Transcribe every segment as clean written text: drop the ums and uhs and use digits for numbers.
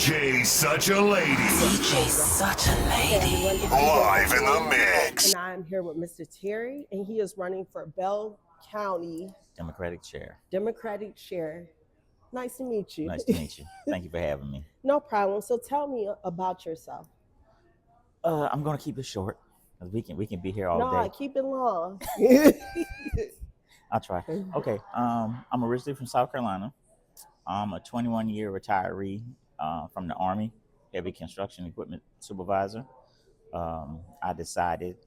DJ Such a Lady. DJ Such a Lady. Live in the mix. And I'm here with Mr. Terry, and he is running for Bell County Democratic Chair. Nice to meet you. Nice to meet you. Thank you for having me. No problem. So tell me about yourself. I'm going to keep it short. We can be here all day. Keep it long. I'll try. Okay. I'm originally from South Carolina. I'm a 21-year retiree from the Army, heavy construction equipment supervisor. I decided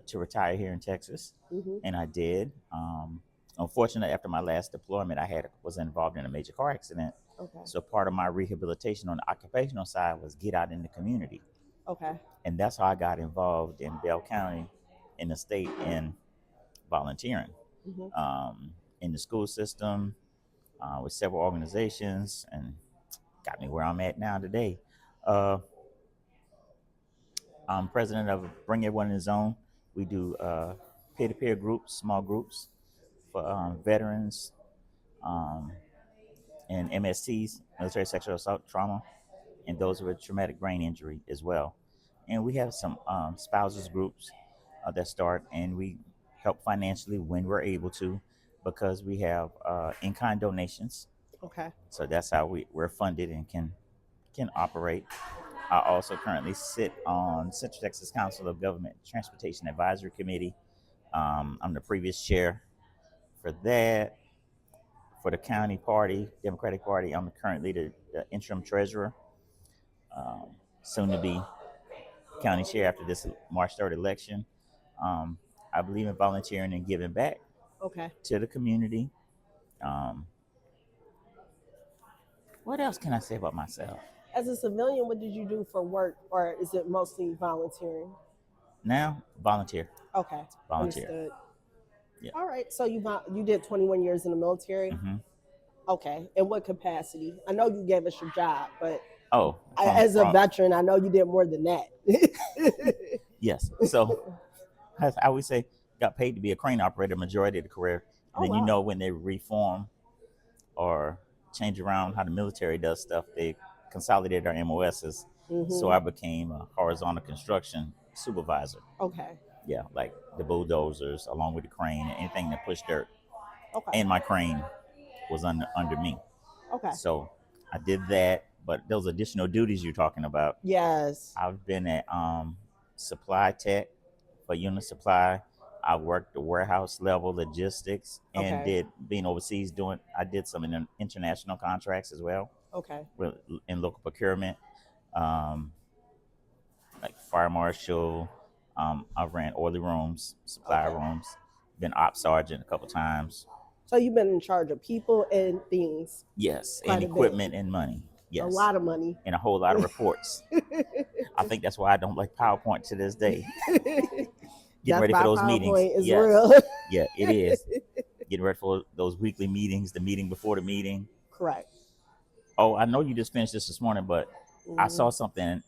to retire here in Texas, and I did. Unfortunately, after my last deployment, was involved in a major car accident. Okay. So part of my rehabilitation on the occupational side was get out in the community. Okay. And that's how I got involved in Bell County, in the state, in volunteering, in the school system, with several organizations, and got me where I'm at now today. I'm president of Bring Everyone in His Zone. We do peer-to-peer groups, small groups for veterans and MSTs, military sexual assault trauma, and those with traumatic brain injury as well. And we have some spouses groups that start, and we help financially when we're able to, because we have in-kind donations. Okay. So that's how we're funded and can operate. I also currently sit on Central Texas Council of Government Transportation Advisory Committee. I'm the previous chair for that. For the county party, Democratic Party, I'm currently the interim treasurer, soon to be county chair after this March 3rd election. I believe in volunteering and giving back to the community. What else can I say about myself? As a civilian, what did you do for work, or is it mostly volunteering? Now, volunteer. Okay. Volunteer. Understood. Yeah. All right. So you did 21 years in the military. Mm-hmm. Okay. In what capacity? I know you gave us your job, but as a veteran, I know you did more than that. Yes. So, as I always say, got paid to be a crane operator majority of the career. And then you know when they reform or change around how the military does stuff, they consolidated our MOSs. So I became a horizontal construction supervisor. Okay. Yeah, like the bulldozers along with the crane and anything that pushed dirt. Okay. And my crane was under me. Okay. So I did that, but those additional duties you're talking about. Yes. I've been at supply tech for unit supply. I worked the warehouse level logistics and being overseas I did some international contracts as well. Okay. In local procurement, like fire marshal. I ran oily rooms, supply rooms, been op sergeant a couple times. So you've been in charge of people and things. Yes, and equipment and money. Yes. A lot of money. And a whole lot of reports. I think that's why I don't like PowerPoint to this day. Getting ready for those PowerPoint meetings. Is real. Yeah, it is. Getting ready for those weekly meetings, the meeting before the meeting. Correct. Oh, I know you just finished this morning, but I saw something,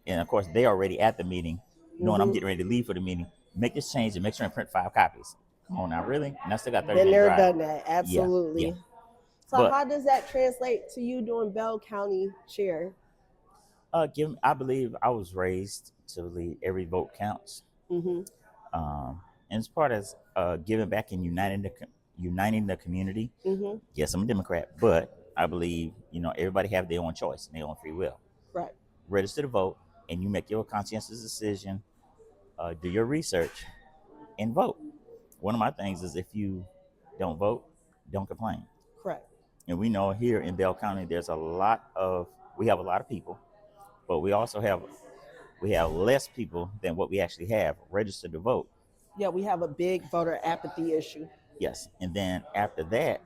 and of course, they already at the meeting, knowing I'm getting ready to leave for the meeting. Make this change and make sure and print 5 copies. Come on now, really? And I still got 30 Been there, drive. done that. Absolutely. Yeah. So how does that translate to you doing Bell County chair? I believe I was raised to believe every vote counts. And it's part of giving back and uniting the community. Yes, I'm a Democrat, but I believe everybody have their own choice and their own free will. Right. Register to vote, and you make your conscientious decision. Do your research and vote. One of my things is if you don't vote, don't complain. Correct. And we know here in Bell County, we have a lot of people, but we also have less people than what we actually have registered to vote. Yeah, we have a big voter apathy issue. Yes, and then after that,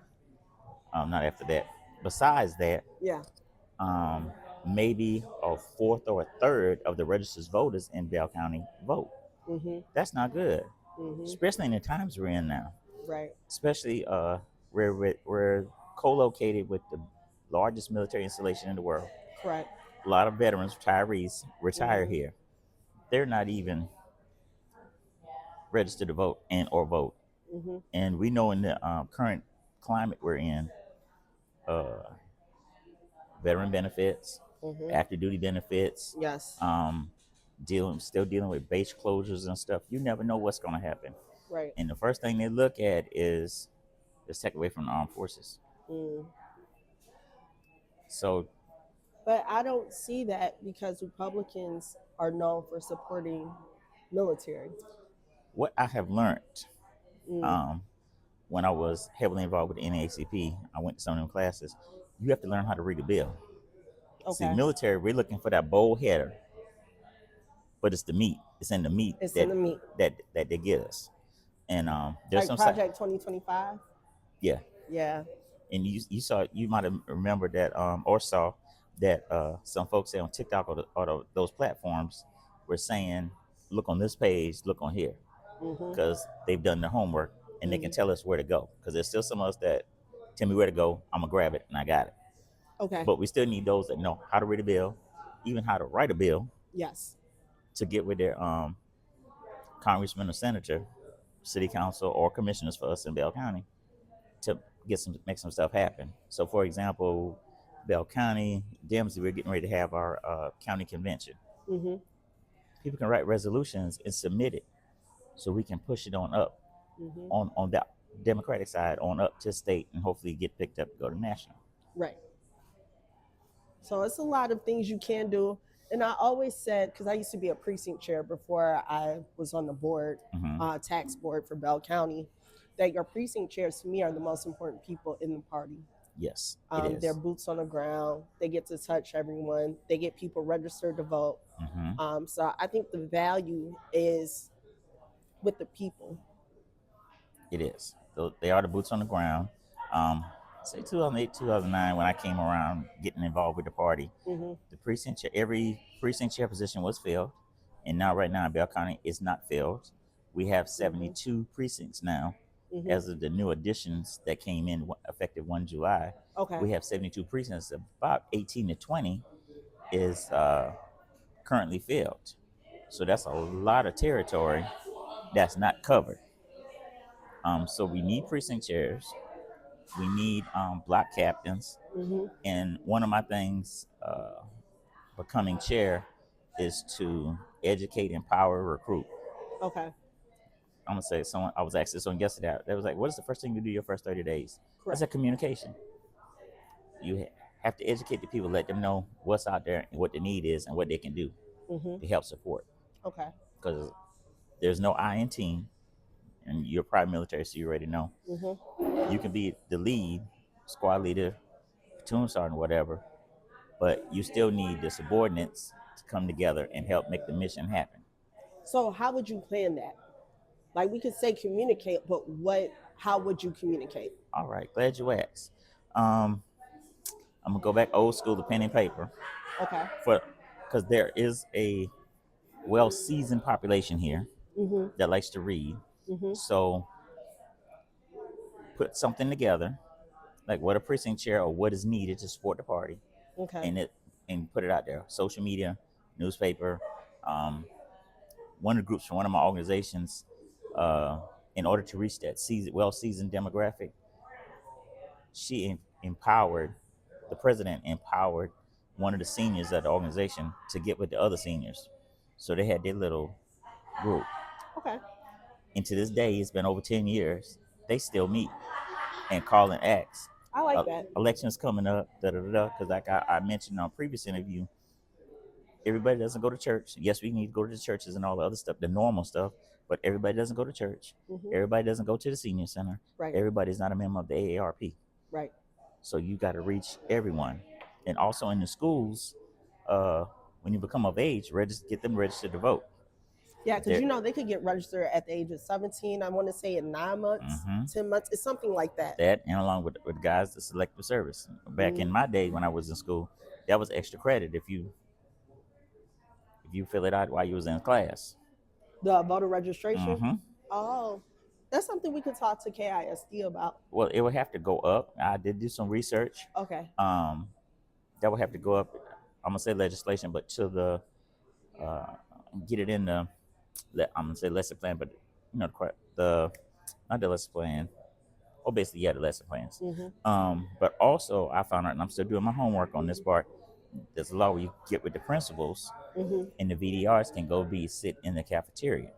besides that, maybe a fourth or a third of the registered voters in Bell County vote. That's not good, especially in the times we're in now. Right. Especially we're co-located with the largest military installation in the world. Correct. A lot of veterans, retirees retire here. They're not even registered to vote or vote. And we know in the current climate we're in, veteran benefits, Mm-hmm. active duty benefits, Yes. um, still dealing with base closures and stuff. You never know what's going to happen. Right. And the first thing they look at is take away from the armed forces. Mm. So But I don't see that because Republicans are known for supporting military. what I have learned Mm. um, when I was heavily involved with the NAACP, I went to some of them classes. You have to learn how to read a bill. See, Okay. military, we're looking for that bold header, but it's the meat. It's in the meat It's in that the meat. they give us. And there's Like some Project 2025. yeah. Yeah. And you might have remembered that or saw that some folks say on TikTok or those platforms were saying, look on this page, look on here, Mm-hmm. because they've done their homework and they can Mm. tell us where to go. Because there's still some of us that tell me where to go, I'm gonna grab it and I got it. Okay. But we still need those that know how to read a bill, even how to write a bill Yes. to get with their congressman or senator, city council or commissioners for us in Bell County to make some stuff happen. So, for example, Bell County, Dempsey, we're getting ready to have our county convention. Mm-hmm. People can write resolutions and submit it, so we can push it on up Mm-hmm. on that Democratic side on up to state and hopefully get picked up to go to national. Right. So it's a lot of things you can do. And I always said, because I used to be a precinct chair before I was on the board, Mm-hmm. tax board for Bell County, that your precinct chairs to me are the most important people in the party. Yes, it They're is. boots on the ground. They get to touch everyone. They get people registered to vote. Mm-hmm. So I think the value is with the people. It is. They are the boots on the ground. Um, say 2008, 2009, when I came around getting involved with the party, Mm-hmm. the precinct chair, every precinct chair position was filled, and now right now in Bell County it's not filled. We have Mm-hmm. 72 precincts now, Mm-hmm. as of the new additions that came in effective 1 July. Okay. We have 72 precincts. About 18 to 20 is currently filled. So that's a lot of territory that's not covered. So we need precinct chairs. We need block captains. Mm-hmm. And one of my things becoming chair is to educate, empower, recruit. Okay. I'm gonna say someone. I was asked this on yesterday. They was like, "What is the first thing you do your first 30 days?" I Correct. said, "Communication. You have to educate the people, let them know what's out there and what the need is and what they can do Mm-hmm. to help support. Okay. Because there's no I in team, and you're private military, so you already know. Mm-hmm. You can be the lead, squad leader, platoon sergeant, whatever, but you still need the subordinates to come together and help make the mission happen. So how would you plan that? Like we could say communicate, but what? How would you communicate? All right, glad you asked. Um, I'm gonna go back old school to pen and paper Okay. for because there is a well-seasoned population here Mm-hmm. that likes to read. Mm-hmm. So put something together, like what a precinct chair or what is needed to support the party, Okay. and put it out there. Social media, newspaper. Um, one of the groups from one of my organizations, uh, in order to reach that well-seasoned demographic, she empowered the president empowered one of the seniors at the organization to get with the other seniors, so they had their little group. Okay. And to this day, it's been over 10 years. They still meet and call and ask. I like that. Elections coming up, da da da. Because like I mentioned on a previous interview, everybody doesn't go to church. Yes, we need to go to the churches and all the other stuff, the normal stuff. But everybody doesn't go to church. Mm-hmm. Everybody doesn't go to the senior center. Right. Everybody's not a member of the AARP. Right. So you got to reach everyone. And also in the schools, uh, when you become of age, get them registered to vote. Yeah, because they could get registered at the age of 17. I want to say in 9 months, Mm-hmm. 10 months. It's something like that. That and along with guys the selective service. Back in my day when I was in school, that was extra credit if you fill it out while you was in class. The voter registration. Mm-hmm. Oh, that's something we could talk to KISD about. Well, it would have to go up. I did do some research. Okay. That would have to go up. I'm gonna say legislation, but to the get it in the I'm gonna say lesson plan, but the not the lesson plan. or basically, yeah, the lesson plans. Mm-hmm. But also, I found out, and I'm still doing my homework on this part. There's a law where you get with the principals, Mm-hmm. and the VDRs can go be sit in the cafeteria.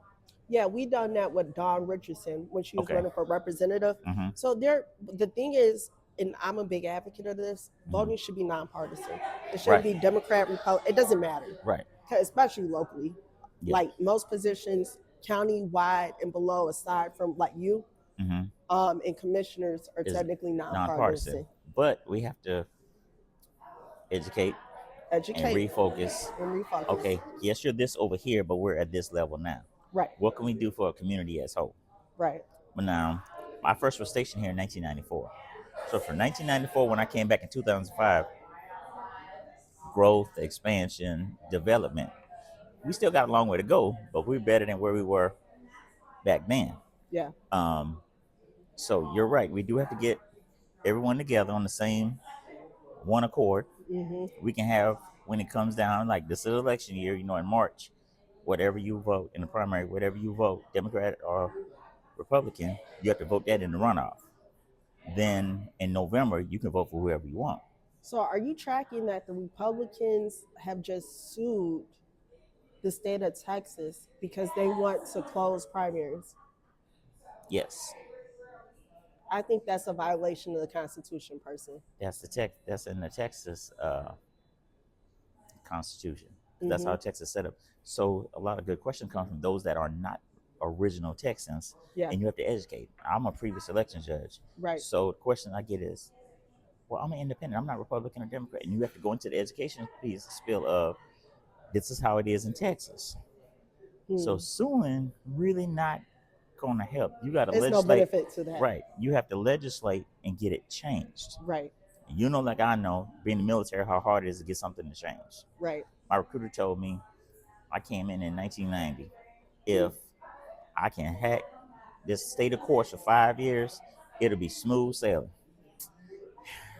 Yeah, we done that with Dawn Richardson when she was Okay. running for representative. Mm-hmm. So there, the thing is, and I'm a big advocate of this. Mm-hmm. Voting should be nonpartisan. It shouldn't Right. be Democrat, Republican. It doesn't matter, Right. especially locally. Yeah. Like most positions, county-wide and below, aside from like you, Mm-hmm. and commissioners are Is technically nonpartisan, nonpartisan. but we have to educate and Educate refocus. and refocus. Okay, yes, you're this over here, but we're at this level now. Right, What can we do for a community as whole? right. But now, I first was stationed here in 1994. So from 1994, when I came back in 2005, growth, expansion, development, we still got a long way to go, but we're better than where we were back then. Yeah, Um, so you're right. We do have to get everyone together on the same one accord. mm-hmm. We can have, when it comes down, like this is election year, in March, whatever you vote in the primary, whatever you vote, Democrat or Republican, you have to vote that in the runoff. Then in November, you can vote for whoever you want. So are you tracking that the Republicans have just sued the state of Texas because they want to close primaries? Yes, I think that's a violation of the Constitution, personally. that's in the Texas Constitution. That's Mm-hmm. how Texas set up. So a lot of good questions come from those that are not original Texans, Yeah, and you have to educate. I'm a previous election judge, right. so the question I get is, well, I'm an independent. I'm not Republican or Democrat, and you have to go into the education piece spill of this is how it is in Texas. So Hmm. suing really not going to help. You got to There's no legislate, benefit to that. right? You have to legislate and get it changed. Right, Like I know, being in the military, how hard it is to get something to change. right. My recruiter told me I came in 1990. Mm. If I can hack this state of course for 5 years, it'll be smooth sailing.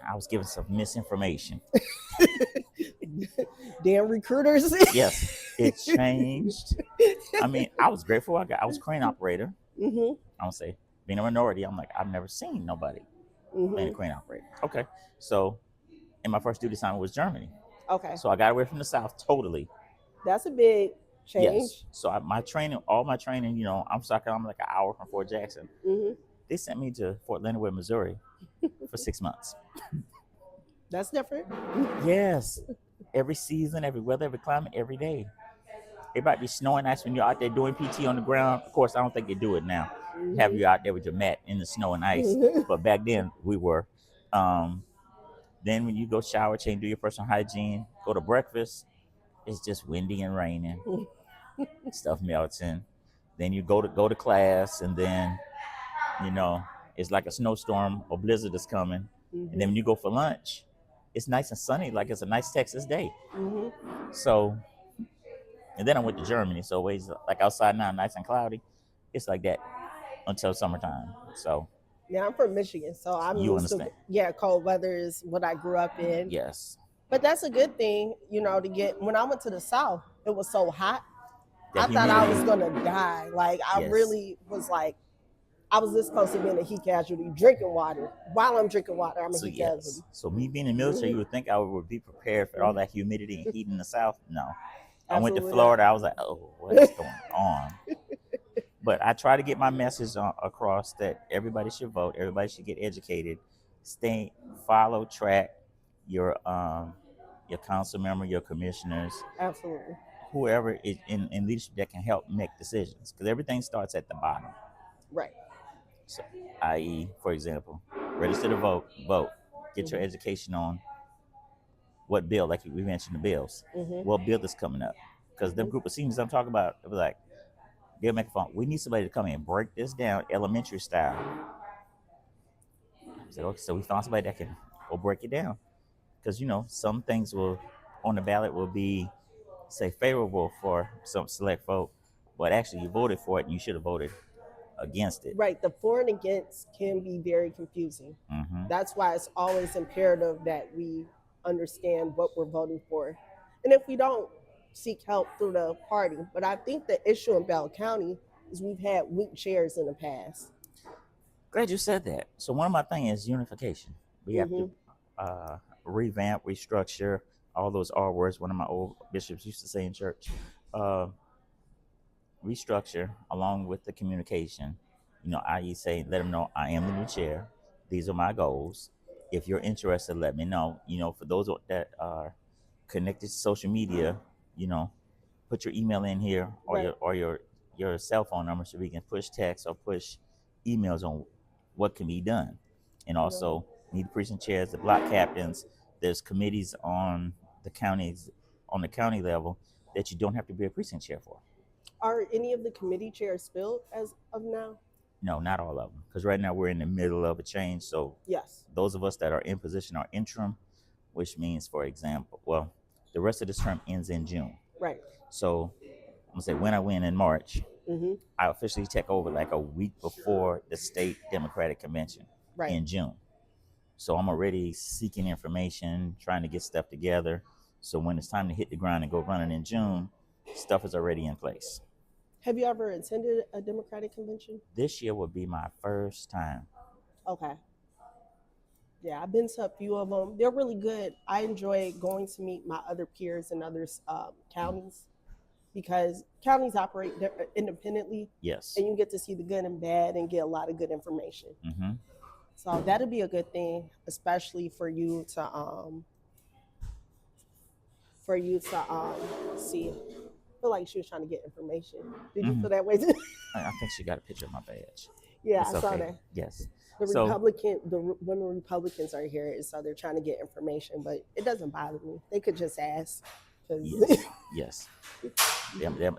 I was given some misinformation. Damn recruiters. Yes, it changed. I mean, I was grateful. I was a crane operator. Mm-hmm. I would say, being a minority, I'm like, I've never seen nobody playing a Mm-hmm. crane operator. Okay, so, and my first duty assignment was Germany. Okay, So I got away from the South totally. that's a big change. Yes. So all my training, I'm like an hour from Fort Jackson. Mm-hmm. They sent me to Fort Leonard Wood, Missouri, for 6 months. That's different. Yes. Every season, every weather, every climate, every day. It might be snowing ice when you're out there doing PT on the ground. Of course, I don't think they do it now. Mm-hmm. Have you out there with your mat in the snow and ice? But back then we were. Then when you go shower, change, do your personal hygiene, go to breakfast, it's just windy and raining. Stuff melting. Then you go to class, and then it's like a snowstorm or blizzard is coming. And then when you go for lunch, it's nice and sunny, like it's a nice Texas day. Mm-hmm. So, and then I went to Germany, so it's like outside now, nice and cloudy. It's like that until summertime. So Yeah, I'm from Michigan, so I'm you used to understand? cold weather is what I grew up in. Yes. But that's a good thing, to get. When I went to the South, it was so hot. That I thought I was humidity. gonna die. Like I Yes. really was like, I was this close to being a heat casualty, drinking water. While I'm drinking water, I'm a So heat yes. casualty. So me being in the military, you would think I would be prepared for all that humidity and heat in the South. No. I went to Absolutely Florida. I was like, oh, what is going on? But I try to get my message across that everybody should vote. Everybody should get educated. Follow, track your council member, your commissioners, Absolutely. whoever is in leadership that can help make decisions. Because everything starts at the bottom. Right. So, i.e., for example, register to vote. Get your Mhm. education on what bill, like we mentioned the bills. Mm-hmm. What bill is coming up? Because the group of seniors I'm talking about, it was like, they'll make a phone. We need somebody to come in and break this down elementary style. I said, okay, so we found somebody that can go break it down. Because, some things on the ballot will be, say, favorable for some select vote, but actually you voted for it and you should have voted against it. Right. The for and against can be very confusing. Mm-hmm. That's why it's always imperative that we understand what we're voting for. And if we don't, seek help through the party. But I think the issue in Bell County is we've had weak chairs in the past. Glad you said that. So one of my things is unification. We have to revamp, restructure, all those R words. One of my old bishops used to say in church. Uh, Restructure along with the communication. I.e., say, let them know I am the new chair. These are my goals. If you're interested, let me know. For those that are connected to social media, put your email in here or Right. your cell phone number so we can push text or push emails on what can be done. And also need precinct chairs, the block captains. There's committees on the county level that you don't have to be a precinct chair for. Are any of the committee chairs filled as of now? No, not all of them, because right now we're in the middle of a change. So Yes. those of us that are in position are interim, which means, for example, well, the rest of this term ends in June. Right. So I'm gonna say when I win in March, Mm-hmm. I officially take over like a week before the state Democratic convention Right. in June. So I'm already seeking information, trying to get stuff together. So when it's time to hit the ground and go running in June, stuff is already in place. Have you ever attended a Democratic convention? This year will be my first time. Okay. Yeah, I've been to a few of them. They're really good. I enjoy going to meet my other peers in other counties because counties operate independently, Yes. and you get to see the good and bad and get a lot of good information. Mm-hmm. So that'd be a good thing, especially for you to see. I feel like she was trying to get information. Did you feel that way too? I think she got a picture of my badge. Yeah, It's I saw okay. that. Yes. The So- women Republicans are here, so they're trying to get information, but it doesn't bother me. They could just ask. 'Cause- Yes.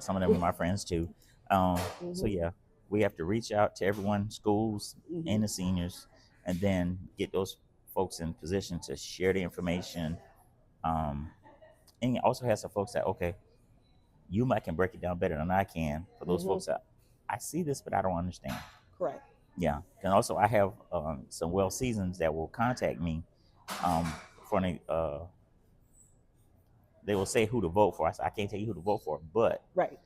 Some of them are my friends too. So yeah, we have to reach out to everyone, schools and the seniors, and then get those folks in position to share the information. And it also has some folks that, okay, you might can break it down better than I can. For those folks that I see this, but I don't understand. Correct. Yeah. And also I have some well seasons that will contact me for an they will say who to vote for. I said, I can't tell you who to vote for, but Right.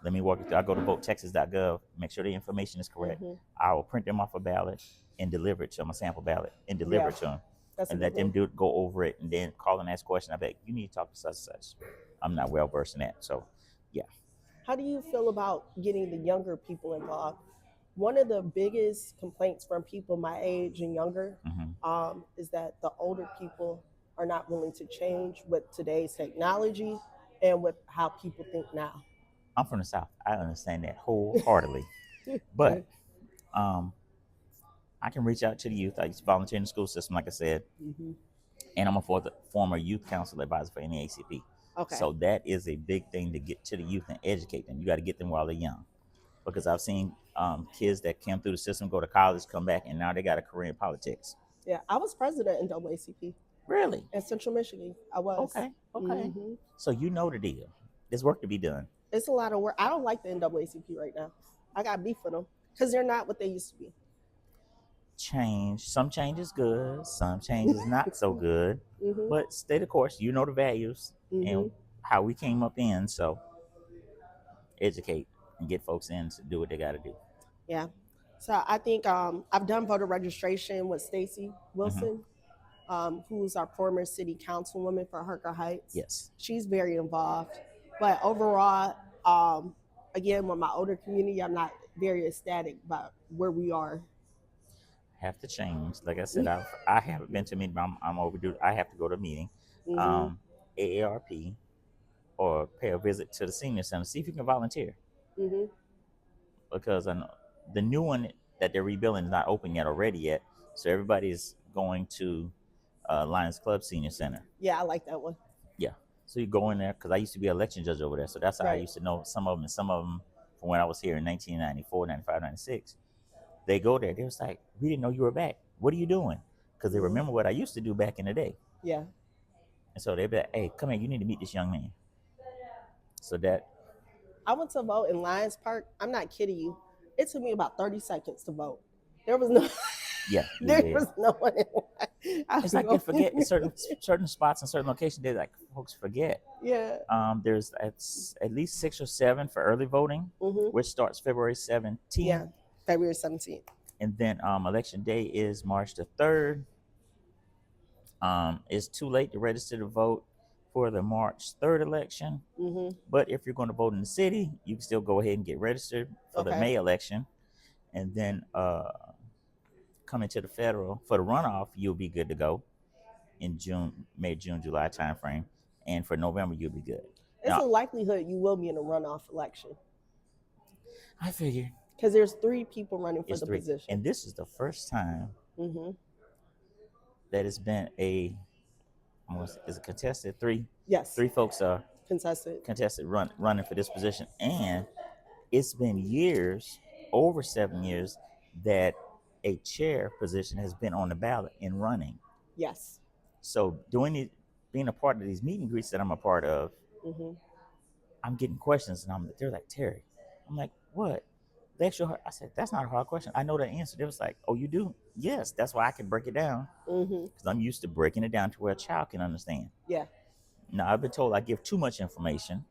let me walk you through. I go to votetexas.gov, make sure the information is correct. I will print them off a ballot and deliver it to them, a sample ballot, and deliver it to them. That's and a let good them thing. go over it and then call and ask questions. I bet you need to talk to such and such. I'm not well versed in that. So, yeah. How do you feel about getting the younger people involved? One of the biggest complaints from people my age and younger is that the older people are not willing to change with today's technology and with how people think now. I'm from the South. I understand that wholeheartedly. But I can reach out to the youth. I used to volunteer in the school system, like I said. And I'm a former youth council advisor for NAACP. Okay. So that is a big thing to get to the youth and educate them. You got to get them while they're young. Because I've seen kids that came through the system, go to college, come back, and now they got a career in politics. Yeah, I was president in NAACP. Really? In Central Michigan, I was. Okay. So you know the deal. There's work to be done. It's a lot of work. I don't like the NAACP right now. I got beef with them because they're not what they used to be. Change. Some change is good. Some change is not so good. But stay the course. You know the values and how we came up in. So educate and get folks in to do what they got to do. Yeah. So I think I've done voter registration with Stacy Wilson, who's our former city councilwoman for Harker Heights. Yes. She's very involved. But overall, again, with my older community, I'm not very ecstatic about where we are. Have to change. Like I said, I haven't been to a meeting, but I'm overdue. I have to go to a meeting. AARP or pay a visit to the senior center. See if you can volunteer. Because I know the new one that they're rebuilding is not open yet or ready yet. So everybody's going to Lions Club Senior Center. Yeah, I like that one. Yeah. So you go in there, because I used to be an election judge over there. So that's how I used to know some of them. And some of them from when I was here in 1994, 95, 96. They go there. They was like, we didn't know you were back. What are you doing? Because they remember what I used to do back in the day. Yeah. And so they'd be like, hey, come here. You need to meet this young man. So that. I went to vote in Lions Park. I'm not kidding you. It took me about 30 seconds to vote. There was no. There was no one in line. It's like they forget certain spots and certain locations. They like folks forget. Yeah. There's at least 6 or 7 for early voting, which starts February 17th. Yeah, February 17th. And then election day is March the 3rd. It's too late to register to vote for the March 3rd election. Mm-hmm. But if you're going to vote in the city, you can still go ahead and get registered for the Okay. May election. And then coming to the federal, for the runoff, you'll be good to go in June, May, June, July timeframe. And for November, you'll be good. It's a Now, likelihood you will be in a runoff election I figured because there's 3 people running for it's the 3. position. And this is the first time Mm-hmm. that it's been is a contested Yes. 3 folks are Contested. running for this position. And it's been years, over 7 years, that a chair position has been on the ballot and running. Yes. So being a part of these meet and greets that I'm a part of, Mm-hmm. I'm getting questions, and they're like, Terry. I'm like, what? They asked you I said, that's not a hard question. I know the answer. They was like, oh, you do? Yes. That's why I can break it down, Mm-hmm. because I'm used to breaking it down to where a child can understand. Yeah. Now, I've been told I give too much information,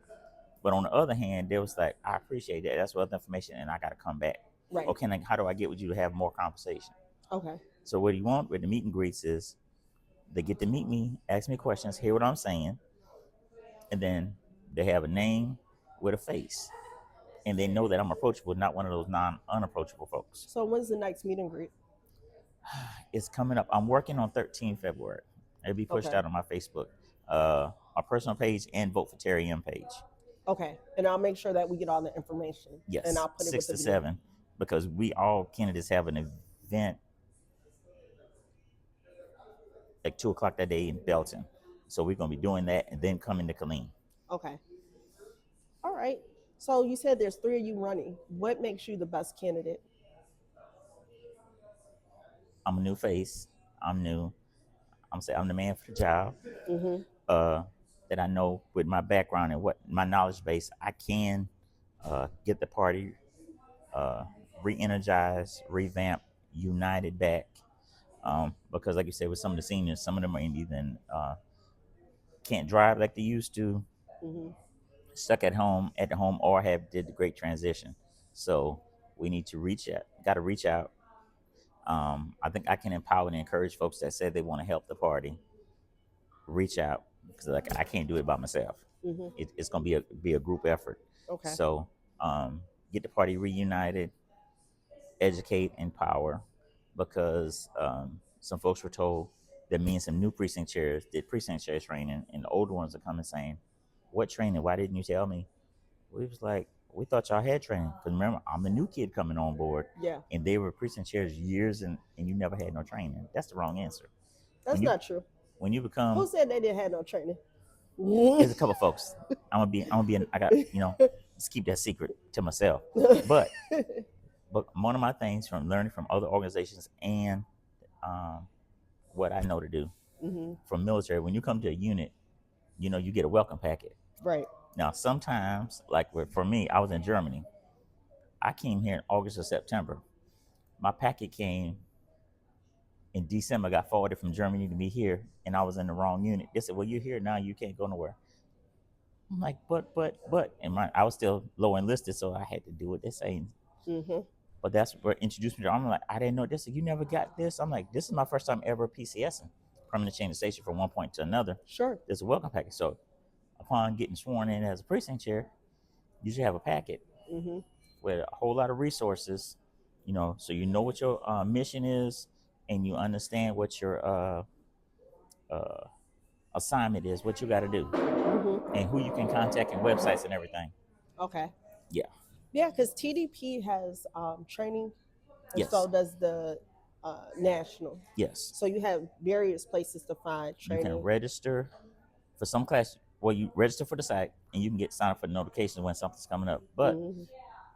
but on the other hand, they was like, I appreciate that. That's other information, and I got to come back. Right. Okay, how do I get with you to have more conversation? Okay. So what do you want with the meet and greets is they get to meet me, ask me questions, hear what I'm saying, and then they have a name with a face. And they know that I'm approachable, not one of those unapproachable folks. So when's the next meet and greet? It's coming up. I'm working on 13 February. It'll be pushed Okay. out on my Facebook, my personal page, and Vote for Terry M page. Okay. And I'll make sure that we get all the information. Yes, And I'll put it 6 with to the video. 7, because we all candidates have an event at 2 o'clock that day in Belton. So we're going to be doing that and then coming to Killeen. Okay. All right. So you said there's 3 of you running. What makes you the best candidate? I'm a new face. I'm new. I'm the man for the job. Mm-hmm. That I know with my background and what my knowledge base, I can get the party re-energized, revamped, united back. Because like you said, with some of the seniors, some of them are even can't drive like they used to, Mm-hmm. stuck at the home, or have did the great transition. So we need to got to reach out. I think I can empower and encourage folks that say they want to help the party reach out, because like I can't do it by myself. Mm-hmm. It's going to be a group effort. Okay. So get the party reunited, educate, empower, because some folks were told that me and some new precinct chairs did precinct chair training, and the older ones are coming saying, "What training? Why didn't you tell me?" We was like, "We thought y'all had training, because remember, I'm the new kid coming on board, Yeah. and they were precinct chairs years, and you never had no training." That's the wrong answer. That's not true. When you become, Who said they didn't have no training? there's a couple folks. I got, let's keep that secret to myself. But one of my things from learning from other organizations and what I know to do Mm-hmm. from military, when you come to a unit, you get a welcome packet. Right. Now, sometimes, like for me, I was in Germany. I came here in August or September. My packet came in December, got forwarded from Germany to me here, and I was in the wrong unit. They said, "Well, you're here now, you can't go nowhere." I'm like, but, and I was still low enlisted, so I had to do what they're saying. Mm-hmm. But that's what introduced me to. I'm like, I didn't know this. You never got this. I'm like, this is my first time ever PCSing, permanent change of station, from one point to another. Sure. There's a welcome packet. So upon getting sworn in as a precinct chair, you should have a packet Mm-hmm. with a whole lot of resources, so you know what your mission is, and you understand what your assignment is, what you got to do, Mm-hmm. and who you can contact, and websites and everything. Okay. Yeah. Yeah, because TDP has training, and Yes. so does the national. Yes. So you have various places to find You training. can register for some class. Well, you register for the site, and you can get signed up for the notifications when something's coming up. But Mm-hmm.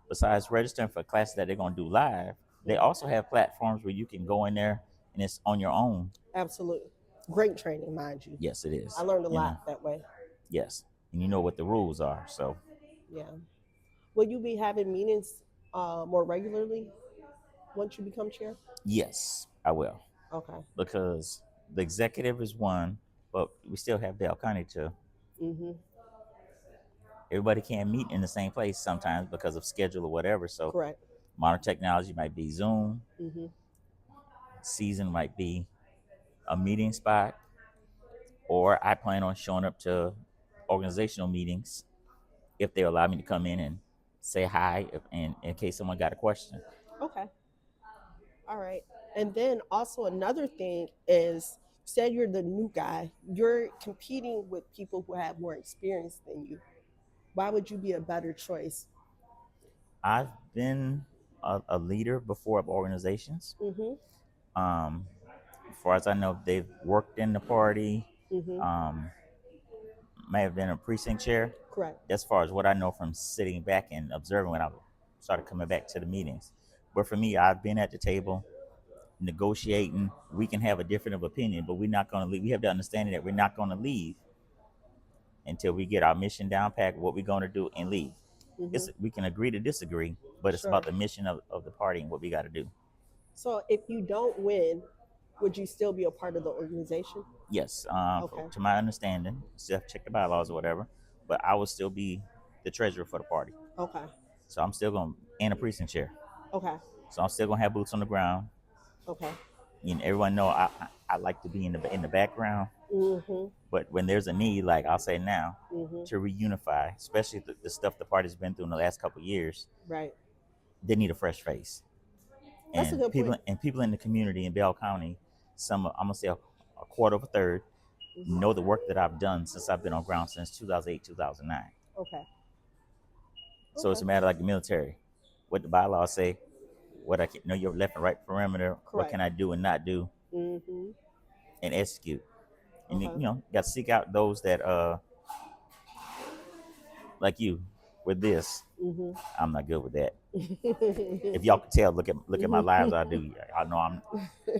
besides registering for classes that they're going to do live, they also have platforms where you can go in there and it's on your own. Absolutely. Great training, mind you. Yes, it is. I learned a lot that way. Yes. And you know what the rules are. So, Yeah. Will you be having meetings more regularly once you become chair? yes, I will. Okay. Because the executive is one, but we still have Dale County too. Mm-hmm. Everybody can't meet in the same place sometimes because of schedule or whatever. So Correct. Modern technology might be Zoom. Mm-hmm. Season might be a meeting spot, or I plan on showing up to organizational meetings if they allow me to come in and say hi in case someone got a question. Okay. All right. And then also another thing is, say you're the new guy, you're competing with people who have more experience than you. Why would you be a better choice? I've been a leader before of organizations. Mm-hmm. Um, as far as I know, they've worked in the party. Mm-hmm. Um, may have been a precinct chair. Correct. As far as what I know from sitting back and observing when I started coming back to the meetings. But for me, I've been at the table negotiating. We can have a different of opinion, but we're not going to leave. We have the understanding that we're not going to leave until we get our mission down pat, what we're going to do, and leave. Mm-hmm. We can agree to disagree, but it's Sure. about the mission of the party and what we got to do. So if you don't win, would you still be a part of the organization? Yes, Okay. to my understanding, still have to check the bylaws or whatever, but I will still be the treasurer for the party. Okay. So I'm still going to, and a precinct chair. Okay. So I'm still going to have boots on the ground. Okay. You know, everyone know I like to be in the background, Mm-hmm. but when there's a need, like I'll say now, Mm-hmm. to reunify, especially the stuff the party's been through in the last couple of years, Right. they need a fresh face. That's a And good point. people in the community in Bell County, I'm gonna say a quarter of a third, Mm-hmm. know the work that I've done since I've been on ground since 2008, 2009. Okay. So it's Okay. a matter like the military, what the bylaws say, what I can know your left and right perimeter, what Correct. can I do and not do, Mm-hmm. and execute. And Okay. got to seek out those that like you with this. Mm-hmm. I'm not good with that. If y'all can tell, look at my lives. I do. I know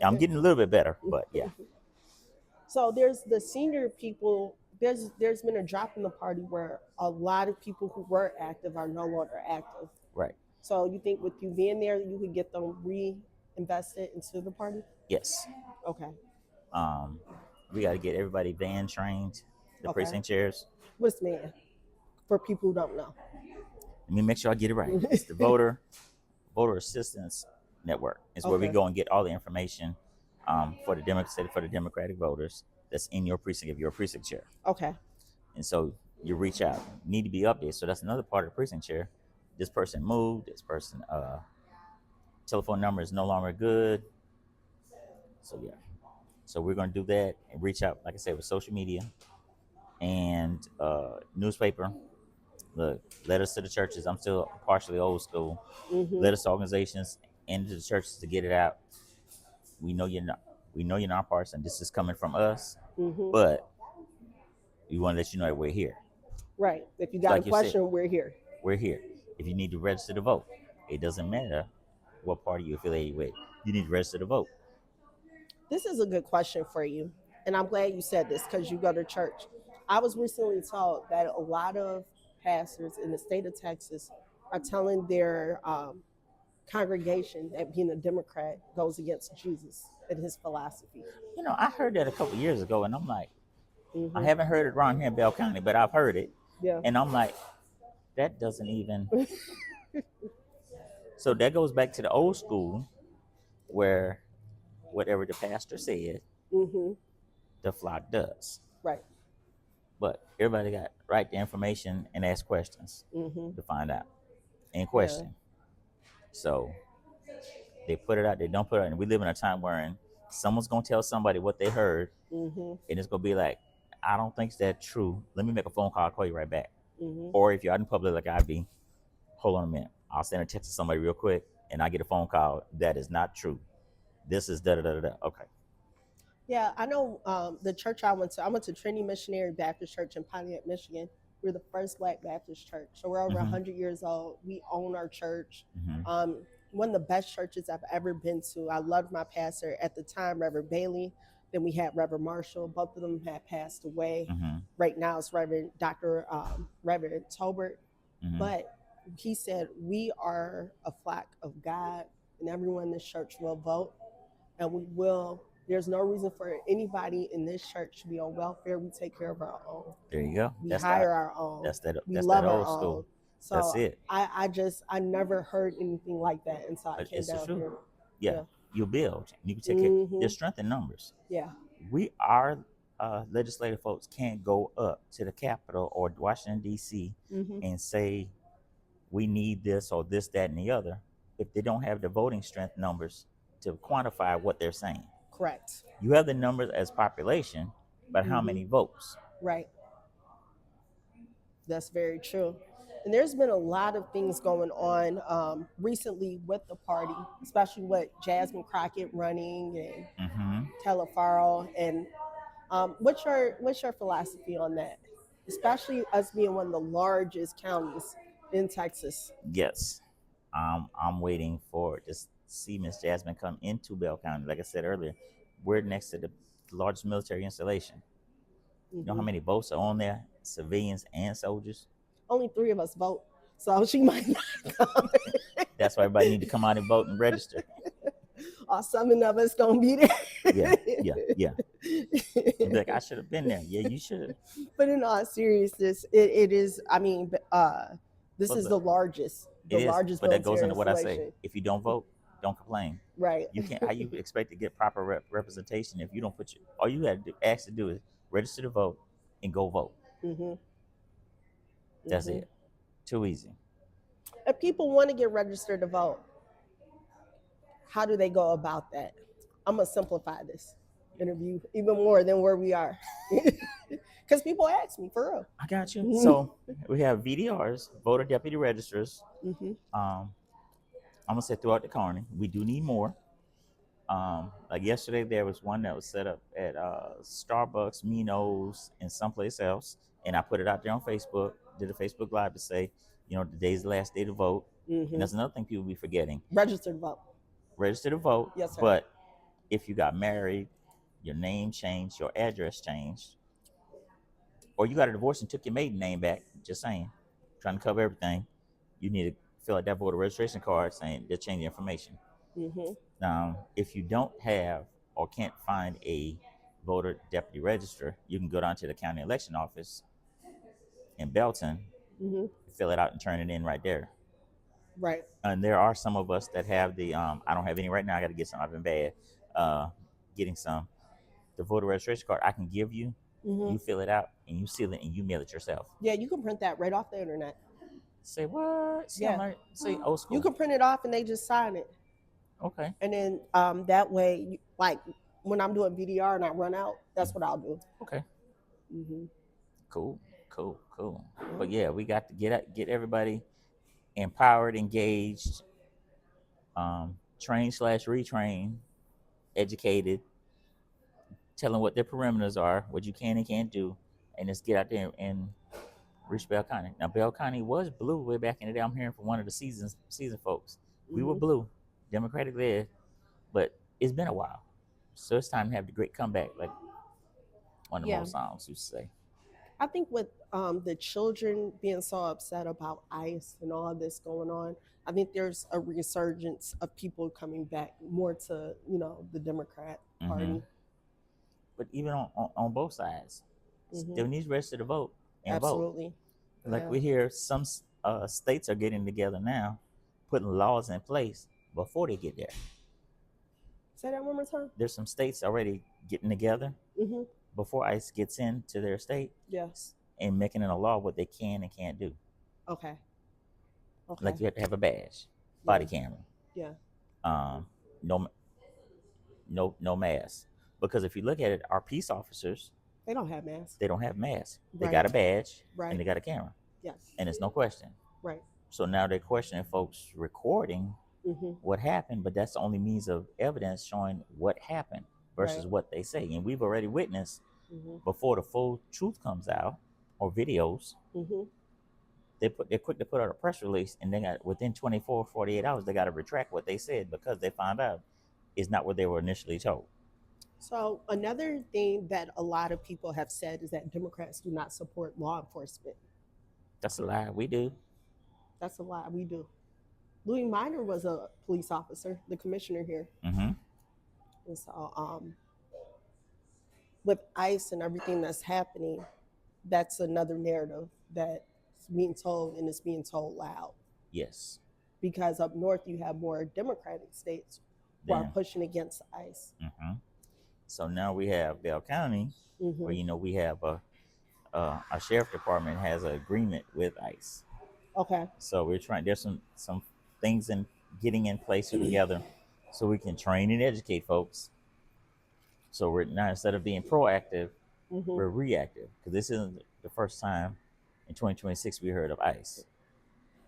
I'm getting a little bit better, but yeah, So there's the senior people. There's been a drop in the party where a lot of people who were active are no longer active. right. So you think with you being there, you could get them reinvested into the party? Yes. Okay. Um, we got to get everybody van trained, the Okay. precinct chairs. What's man? For people who don't know. Let me make sure I get it right. It's the voter assistance network. It's where we Okay. go and get all the information for the Democratic voters that's in your precinct if you're a precinct chair. Okay. And so you reach out, you need to be updated. So that's another part of the precinct chair. This person moved. This person telephone number is no longer good. So yeah. So we're gonna do that and reach out, like I said, with social media and newspaper. Look, letters to the churches. I'm still partially old school. Mm-hmm. Letters to organizations and to the churches to get it out. We know you're not. We know you're not partisan. This is coming from us, Mm-hmm. but we want to let you know that we're here. Right. If you got Like a you said, question, we're here. we're here. If you need to register to vote, it doesn't matter what party you're affiliated with. You need to register to vote. This is a good question for you. And I'm glad you said this because you go to church. I was recently told that a lot of pastors in the state of Texas are telling their congregation that being a Democrat goes against Jesus and his philosophy. You know, I heard that a couple years ago, and I'm like, I Mm-hmm. haven't heard it around here in Bell County, but I've heard it, Yeah. and I'm like, that doesn't even. So that goes back to the old school, where whatever the pastor said, Mm-hmm. the flock does. Right. But everybody got write the information and ask questions Mm-hmm. to find out and Yeah. question. So they put it out, they don't put it out, and we live in a time where someone's gonna tell somebody what they heard, Mm-hmm. and it's gonna be like, I don't think that's true. Let me make a phone call. I'll call you right back. Mm-hmm. Or if you're out in public like I be, hold on a minute. I'll send a text to somebody real quick, and I get a phone call. That is not true. This is da da da da da. Okay. Yeah, I know the church I went to. I went to Trinity Missionary Baptist Church in Pontiac, Michigan. We're the first Black Baptist church. So we're over Mhm. 100 years old. We own our church. Mm-hmm. One of the best churches I've ever been to. I loved my pastor at the time, Reverend Bailey. Then we had Reverend Marshall. Both of them had passed away. Mm-hmm. Right now it's Reverend Dr. Reverend Tolbert. Mm-hmm. But he said, we are a flock of God, and everyone in this church will vote. And we will. There's no reason for anybody in this church to be on welfare. We take care of our own. There you go. We That's hire our own. That's that. We That's love that our old own. school. That's So it. I never heard anything like that until I came It's the down truth. here. Yeah, you build. You can take it. Hmm. There's strength in numbers. Yeah. Our legislative folks can't go up to the Capitol or Washington D.C. Hmm. and say we need this or this, that, and the other if they don't have the voting strength numbers to quantify what they're saying. Correct. You have the numbers as population, but how Hmm. many votes? Right. That's very true. And there's been a lot of things going on recently with the party, especially with Jasmine Crockett running and Mm-hmm. Telefaro. And what's your philosophy on that? Especially us being one of the largest counties in Texas. Yes. I'm waiting for to see Miss Jasmine come into Bell County. Like I said earlier, we're next to the largest military installation. You know how Hmm. many boats are on there? Civilians and soldiers. Only three of us vote, so she might not come. That's why everybody need to come out and vote and register. Or some of us gonna be Yeah, yeah, yeah. You'd be there. like, I should have been there. Yeah, you should have. But in all seriousness, it is. I mean, this But is look, the it is. largest But that goes military into what I say. installation. If you don't vote, don't complain. Right. You can't. How you expect to get proper representation if you don't put your? All you had to ask to do is register to vote and go vote. Hmm. That's Hmm. it. Too easy. If people want to get registered to vote, how do they go about that? I'm gonna simplify this interview even more than where we are, because people ask me for I got you. real. So we have VDRs, voter deputy registers. Hmm. Um, I'm gonna say throughout the county. We do need more. Like yesterday, there was one that was set up at Starbucks, Minos, and someplace else, and I put it out there on Facebook. Did a Facebook Live to say, today's the last day to vote, and Hmm. that's another thing people be forgetting. Registered to vote. Register to vote, Yes, sir. but if you got married, your name changed, your address changed, or you got a divorce and took your maiden name back, just saying, trying to cover everything, you need to fill out that voter registration card saying they're changing information. Hmm. Now, if you don't have or can't find a voter deputy register, you can go down to the county election office in Belton, Hmm. fill it out, and turn it in right there. Right. And there are some of us that have the I don't have any right now. I got to get some. I've been bad getting some. The voter registration card I can give you. Hmm. You fill it out and you seal it and you mail it yourself. Yeah, you can print that right off the internet. Say what? See, Yeah. say old school. You can print it off and they just sign it. Okay. And then that way, like when I'm doing VDR and I run out, that's what I'll do. Okay. Hmm. Cool. Cool. But yeah, we got to get everybody empowered, engaged, trained / retrained, educated, telling what their perimeters are, what you can and can't do, and just get out there and reach Bell County. Now, Bell County was blue way back in the day. I'm hearing from one of the season folks. We were Hmm. blue, Democratic led, but it's been a while. So it's time to have the great comeback, like one of the Yeah. most songs used to say. I think with the children being so upset about ICE and all this going on, I think there's a resurgence of people coming back more to, the Democrat Hmm. Party. But even on both sides, Hmm. still needs to register to vote and vote. Absolutely. Like Yeah. we hear some states are getting together now, putting laws in place before they get there. Say that one more time. There's some states already getting together Hmm. before ICE gets into their state Yes. and making it a law what they can and can't do. Okay. Okay. Like you have to have a badge, body Yeah. camera, Yeah. no no mask. Because if you look at it, our peace officers, They don't have masks. they don't have masks. They Right. got a badge Right. and they got a camera, Yes. and it's no question. Right. So now they're questioning folks recording Hmm. what happened, but that's the only means of evidence showing what happened versus Right. what they say. And we've already witnessed Hmm. before the full truth comes out or videos, Hmm. they're quick to put out a press release, and they got within 24, 48 hours they got to retract what they said because they found out it's not what they were initially told. So another thing that a lot of people have said is that Democrats do not support law enforcement. That's a lie. We do. That's a lie. We do. Louis Minor was a police officer, the commissioner here. Mm-hmm. And so with ICE and everything that's happening, that's another narrative that It's being told, and it's being told loud. Yes. Because up north you have more Democratic states who are Then, pushing against ICE. so now we have Bell County, where we have our sheriff department has an agreement with ICE. Okay. So we're trying. There's some things in getting in place together, so we can train and educate folks. So we're now, instead of being proactive, we're reactive, because this isn't the first time in 2026 we heard of ICE.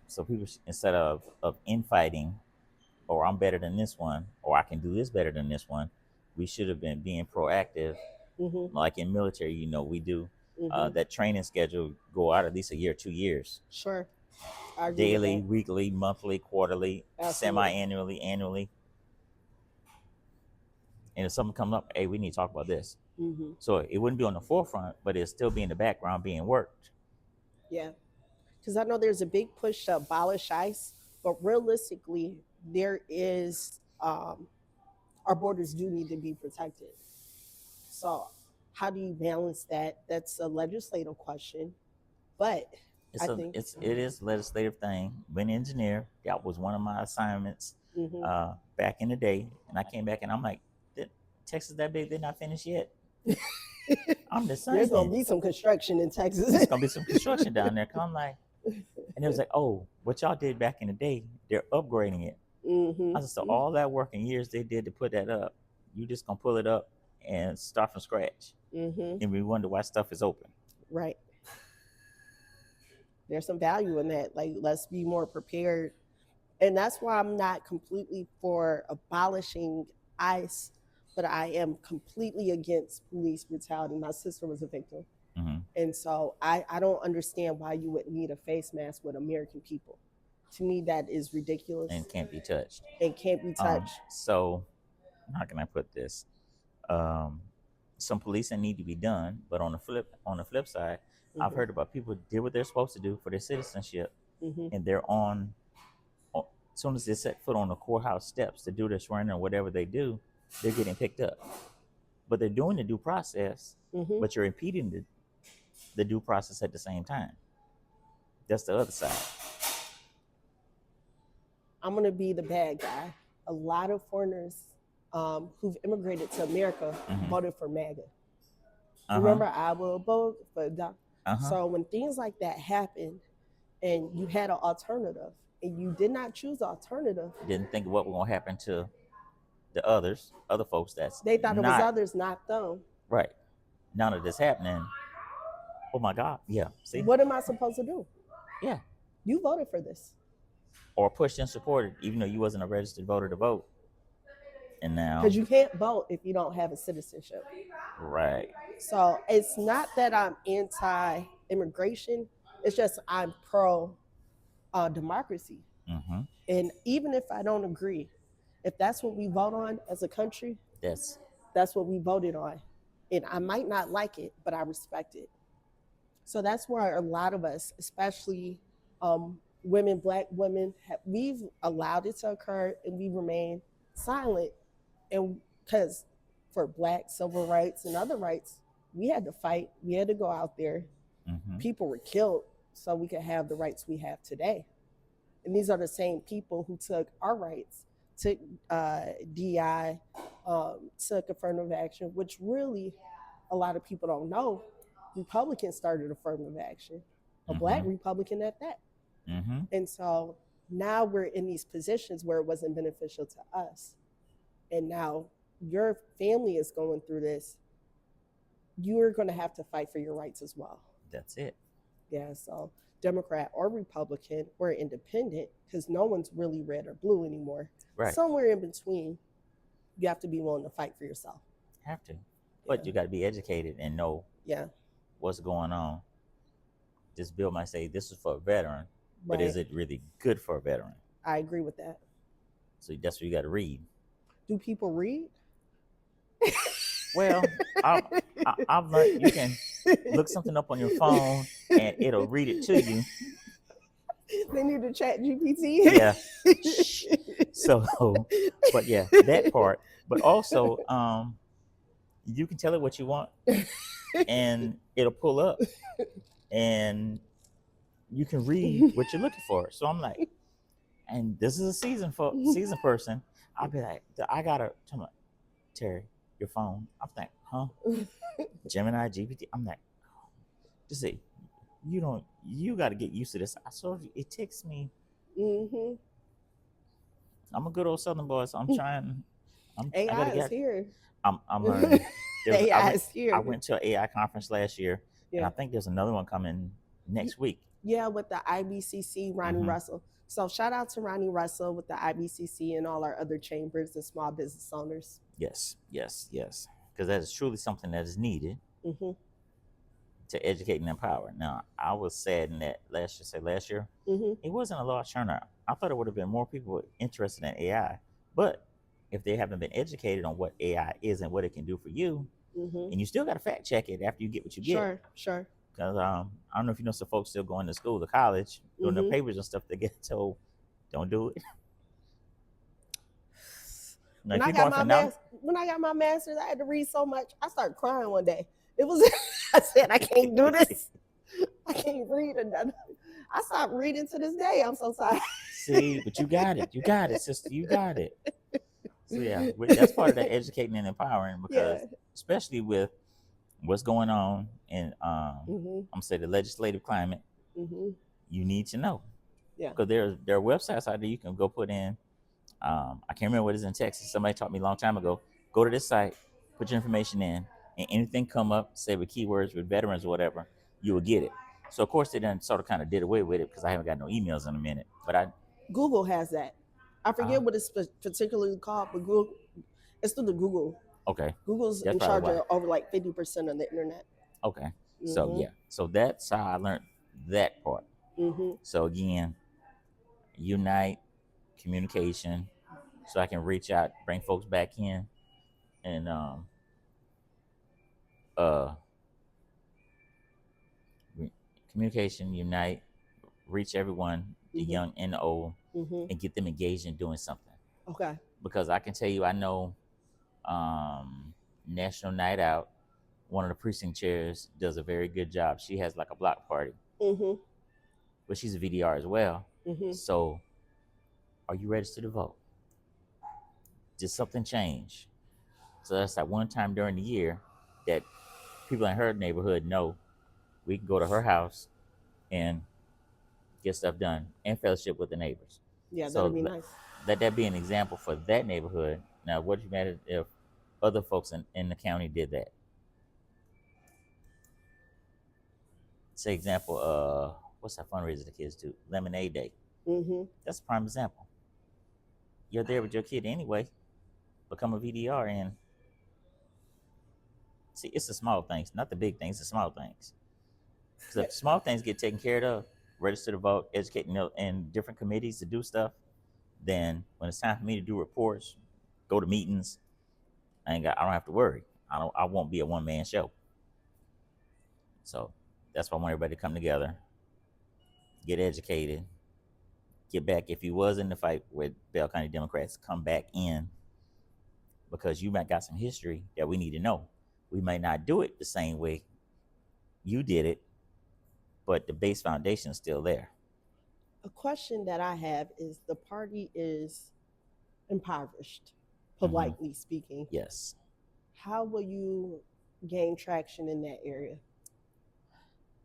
So people, instead of infighting, or I'm better than this one, or I can do this better than this one, we should have been being proactive. Like in military, we do that training schedule go out at least a year, 2 years. Sure. I agree Daily, with that. weekly, monthly, quarterly, Absolutely. semi-annually, annually. And if something comes up, hey, we need to talk about this. So it wouldn't be on the forefront, but it'll still be in the background being worked. Yeah. Because I know there's a big push to abolish ICE, but realistically, there is, our borders do need to be protected. So how do you balance that? That's a legislative question. But It is a legislative thing. Been an engineer. That was one of my assignments back in the day. And I came back and I'm like, Texas that big? They're not finished yet. I'm just saying. There's going to be some construction in Texas. There's going to be some construction down there. Cause I'm like, and it was like, oh, what y'all did back in the day, they're upgrading it. I said, so all that work and years they did to put that up, you just going to pull it up and start from scratch. And we wonder why stuff is open. Right. There's some value in that. Like, let's be more prepared. And that's why I'm not completely for abolishing ICE, but I am completely against police brutality. My sister was a victim. And so I don't understand why you would need a face mask with American people. To me, that is ridiculous. And can't be touched. And can't be touched. So how can I put this? Some policing need to be done, but on the flip side, I've heard about people did what they're supposed to do for their citizenship, and they're as soon as they set foot on the courthouse steps to do their swearing or whatever they do, they're getting picked up. But they're doing the due process, but you're impeding the due process at the same time. That's the other side. I'm going to be the bad guy. A lot of foreigners who've immigrated to America voted for MAGA. Remember, I will vote for Donald. So when things like that happen and you had an alternative and you did not choose alternative. Didn't think of what was going to happen to the other folks they thought it was others, not them. Right. None of this happening. Oh my God. Yeah. See? What am I supposed to do? Yeah. You voted for this. Or pushed and supported, even though you wasn't a registered voter to vote. And now. Because you can't vote if you don't have a citizenship. Right. So it's not that I'm anti-immigration. It's just I'm pro-democracy. And even if I don't agree, if that's what we vote on as a country, that's what we voted on. And I might not like it, but I respect it. So that's where a lot of us, especially women, Black women, we've allowed it to occur and we remain silent. And because for Black civil rights and other rights, we had to fight. We had to go out there. People were killed so we could have the rights we have today. And these are the same people who took our rights, took DI, took affirmative action, which really a lot of people don't know. Republicans started affirmative action, a Black Republican at that. And so now we're in these positions where it wasn't beneficial to us. And now your family is going through this. You're going to have to fight for your rights as well. That's it. Yeah, so Democrat or Republican or independent, because no one's really red or blue anymore. Right. Somewhere in between, you have to be willing to fight for yourself. Have to. But you got to be educated and know what's going on. This bill might say this is for a veteran, but is it really good for a veteran? I agree with that. So that's what you got to read. Do people read? Well, I've learned you can look something up on your phone and it'll read it to you. They need to chat GPT. Yeah. So, but yeah, that part. But also, you can tell it what you want and it'll pull up. And you can read what you're looking for. So I'm like, and this is a season person. I'll be like, I gotta tell me, Terry, your phone. I'm like, huh? Gemini, GPT. I'm like, just say, you got to get used to this. I saw it takes me. Mm-hmm. I'm a good old Southern boy, so I'm trying. I AI gotta is get. here. I'm learning. AI is here. I went to an AI conference last year, and I think there's another one coming next week. Yeah, with the IBCC, Ronnie Russell. So shout out to Ronnie Russell with the IBCC and all our other chambers and small business owners. Yes, because that is truly something that is needed to educate and empower. Now, I was saddened that last year, it wasn't a large turnout. I thought it would have been more people interested in AI, but if they haven't been educated on what AI is and what it can do for you, and you still got to fact check it after you get what you get. Sure. Because I don't know if you know some folks still going to school or college, doing their papers and stuff, they get told, don't do it. Now, when I got my master's, I had to read so much. I started crying one day. It was I said, I can't do this. I can't read another. I stopped reading to this day. I'm so sorry. See, but you got it, sister. You got it. So yeah, that's part of the educating and empowering, because especially with what's going on in I'm say the legislative climate, you need to know. Because there are websites out there you can go put in. I can't remember what is in Texas. Somebody taught me a long time ago. Go to this site, put your information in, and anything come up, say with keywords with veterans or whatever, you will get it. So of course they done sort of kind of did away with it because I haven't got no emails in a minute. But Google has that. I forget what it's particularly called, but Google, it's through the Google. Okay. Google's in charge of over like 50% of the internet. Okay. So yeah. So that's how I learned that part. So again, unite, communication, so I can reach out, bring folks back in, and communication, unite, reach everyone, the young and the old, and get them engaged in doing something. Okay. Because I can tell you, I know National Night Out, one of the precinct chairs, does a very good job. She has like a block party, but she's a VDR as well. So, are you registered to vote? Did something change? So that's that one time during the year that people in her neighborhood know we can go to her house and get stuff done and fellowship with the neighbors. Yeah, so that'd be nice. Let that be an example for that neighborhood. Now, what if you matter if other folks in the county did that? Say example, what's that fundraiser the kids do? Lemonade Day. That's a prime example. You're there with your kid anyway. Become a VDR and see, it's the small things, not the big things, the small things. Because if the small things get taken care of, register to vote, educate in different committees to do stuff, then when it's time for me to do reports, go to meetings, I don't have to worry. I won't be a one-man show. So that's why I want everybody to come together, get educated, get back. If you was in the fight with Bell County Democrats, come back in, because you might got some history that we need to know. We might not do it the same way you did it, but the base foundation is still there. A question that I have is, the party is impoverished, politely speaking. Yes. How will you gain traction in that area?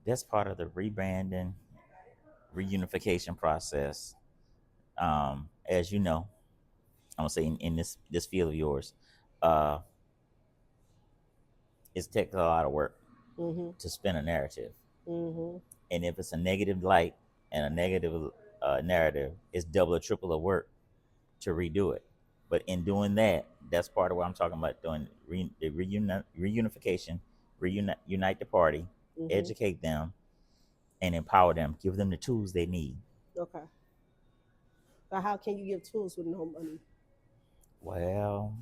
That's part of the rebranding, reunification process. As you know, I'm gonna say in this field of yours, it takes a lot of work to spin a narrative. And if it's a negative light and a negative narrative, it's double or triple the work to redo it. But in doing that, that's part of what I'm talking about, doing the reunification, unite the party, educate them, and empower them, give them the tools they need. Okay. But how can you give tools with no money? Well,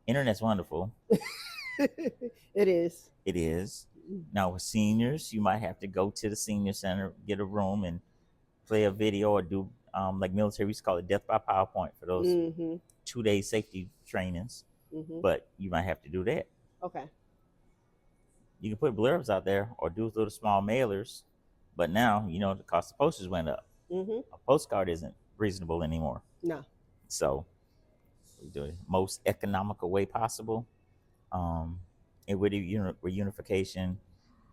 internet's wonderful. It is. It is. Now with seniors, you might have to go to the senior center, get a room, and play a video or do like military, we used to call it death by PowerPoint for those 2-day safety trainings. But you might have to do that. Okay. You can put blurbs out there or do little small mailers But now, the cost of posters went up. Mm-hmm. A postcard isn't reasonable anymore. No. So we do it most economical way possible. Um, and with reunification,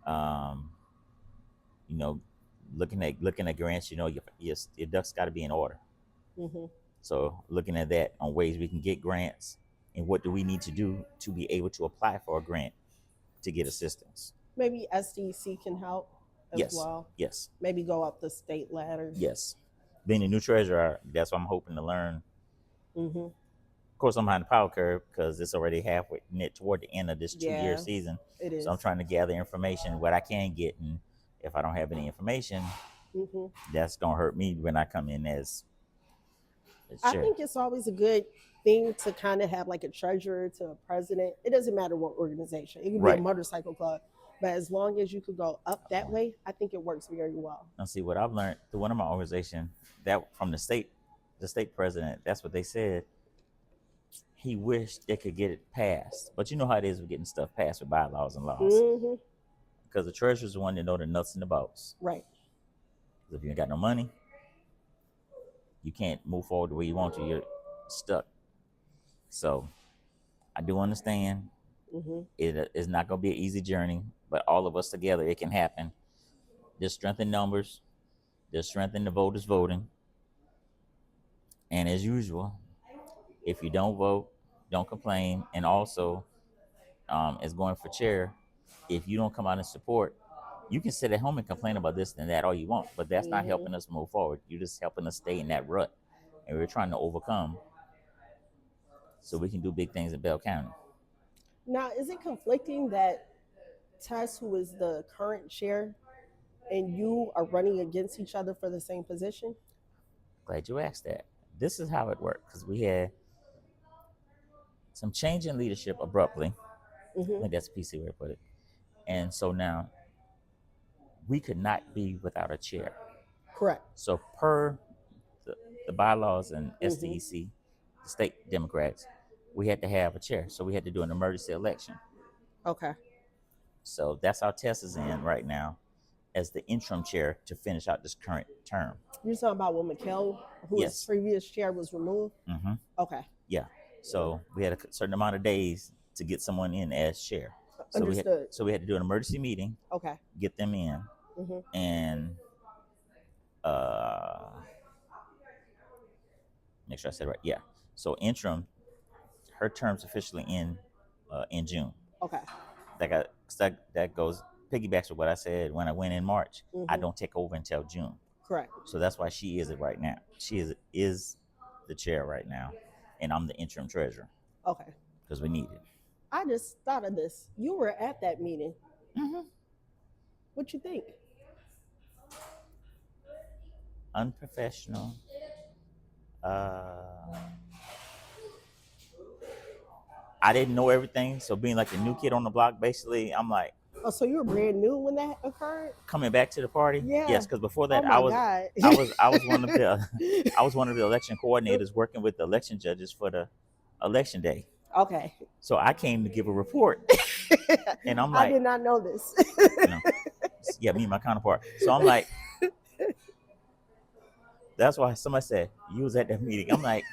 um, you know, looking at grants, your ducks got to be in order. Mm-hmm. So looking at that on ways we can get grants and what do we need to do to be able to apply for a grant to get assistance. Maybe SDC can help as Yes, well. yes, Maybe go up the state ladder. yes. Being a new treasurer, that's what I'm hoping to learn. Mm-hmm. Of course, I'm behind the power curve because it's already halfway toward the end of this 2-year Yeah, season. it is. So I'm trying to gather information, what I can get, and if I don't have any information, Mm-hmm. that's gonna hurt me when I come in as I chair. think it's always a good thing to kind of have like a treasurer to a president. It doesn't matter what organization. It can be Right. a motorcycle club. But as long as you could go up that way, I think it works very well. Now, see what I've learned through one of my organization that from the state president. That's what they said. He wished they could get it passed, but you know how it is with getting stuff passed with bylaws and laws. Mm-hmm. Because the treasurer's the one that know the nuts and the bolts. Right. If you ain't got no money, you can't move forward the way you want to. You're stuck. So I do understand Mm-hmm. it is not going to be an easy journey, but all of us together, it can happen. There's strength in numbers. There's strength in the voters voting. And as usual, if you don't vote, don't complain. And also, as going for chair, if you don't come out and support, you can sit at home and complain about this and that all you want, but that's not Mm-hmm. helping us move forward. You're just helping us stay in that rut. And we're trying to overcome so we can do big things in Bell County. Now, is it conflicting that Tess, who is the current chair, and you are running against each other for the same position? Glad you asked that. This is how it worked because we had some change in leadership abruptly. I Mm-hmm. think that's a PC way to put it. And so now we could not be without a chair. Correct. So per the bylaws and Mm-hmm. SDEC, the state Democrats, we had to have a chair. So we had to do an emergency election. Okay. So that's our test is in right now as the interim chair to finish out this current term. You're talking about when McHale, whose Yes. previous chair was removed? Mm-hmm. Okay. Yeah. So we had a certain amount of days to get someone in as chair. So Understood. we had to do an emergency meeting, Okay. get them in, Mm-hmm. and make sure I said it right. Yeah. So interim, her term's officially in June. Okay. That goes piggybacks with what I said when I went in March. Mm-hmm. I don't take over until June. Correct. So that's why she is it right now. She is the chair right now, and I'm the interim treasurer Okay. because we need it. I just thought of this. You were at that meeting. Mm-hmm. What you think? Unprofessional. I didn't know everything, so being like the new kid on the block, basically, I'm like, Oh, so you were brand new when that occurred? coming back to the party. Yeah. Yes, because before that, Oh my God. I was one of the I was one of the election coordinators working with the election judges for the election day. Okay. So I came to give a report, and I'm I like, did not know this. yeah, me and my counterpart. So I'm like, that's why somebody said you was at that meeting. I'm like,